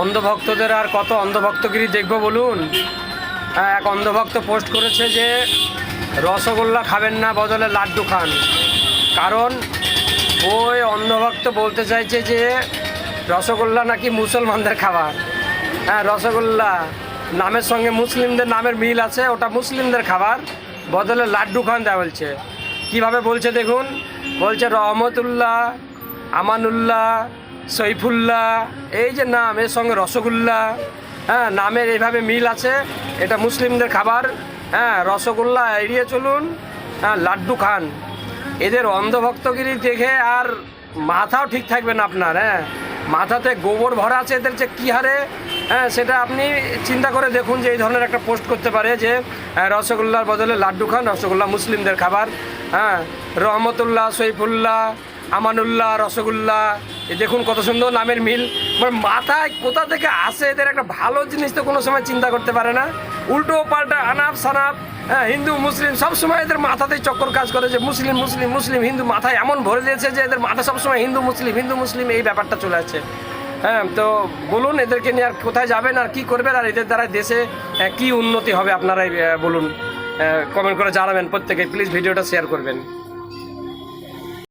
অন্ধভক্তদের আর কত অন্ধভক্তগিরি দেখবো বলুন। এক অন্ধভক্ত পোস্ট করেছে যে রসগোল্লা খাবেন না, বদলে লাড্ডু খান। কারণ ওই অন্ধভক্ত বলতে চাইছে যে রসগোল্লা নাকি মুসলমানদের খাবার। হ্যাঁ, রসগোল্লা নামের সঙ্গে মুসলিমদের নামের মিল আছে, ওটা মুসলিমদের খাবার, বদলে লাড্ডু খান দেওয়া বলছে। কীভাবে বলছে দেখুন, বলছে রহমতুল্লাহ, আমানুল্লাহ, সৈফুল্লাহ, এই যে নাম, এর সঙ্গে রসগোল্লা, হ্যাঁ নামের এইভাবে মিল আছে, এটা মুসলিমদের খাবার। হ্যাঁ, রসগোল্লা এড়িয়ে চলুন, হ্যাঁ লাড্ডু খান। এদের অন্ধভক্তগিরি দেখে আর মাথাও ঠিক থাকবে না আপনার। হ্যাঁ, মাথাতে গোবর ভরা আছে এদের যে কী হারে, হ্যাঁ সেটা আপনি চিন্তা করে দেখুন যে এই ধরনের একটা পোস্ট করতে পারে যে রসগোল্লার বদলে লাড্ডু খান, রসগোল্লা মুসলিমদের খাবার। হ্যাঁ, রহমতুল্লাহ, সৈফুল্লাহ, আমানুল্লাহ, রসগোল্লা, এই দেখুন কত সুন্দর নামের মিল। মানে মাথায় কোথা থেকে আসে এদের, একটা ভালো জিনিস তো কোনো সময় চিন্তা করতে পারে না, উল্টো পাল্টা আনাপ সানাপ। হ্যাঁ, হিন্দু মুসলিম সবসময় এদের মাথাতেই চক্কর কাজ করে যে মুসলিম মুসলিম মুসলিম হিন্দু, মাথায় এমন ভরে দিয়েছে যে এদের মাথা সবসময় হিন্দু মুসলিম এই ব্যাপারটা চলে আছে। হ্যাঁ, তো বলুন এদেরকে নিয়ে আর কোথায় যাবেন আর কী করবেন, আর এদের দ্বারা দেশে কী উন্নতি হবে আপনারাই বলুন। কমেন্ট করে জানাবেন প্রত্যেকে, প্লিজ ভিডিওটা শেয়ার করবেন।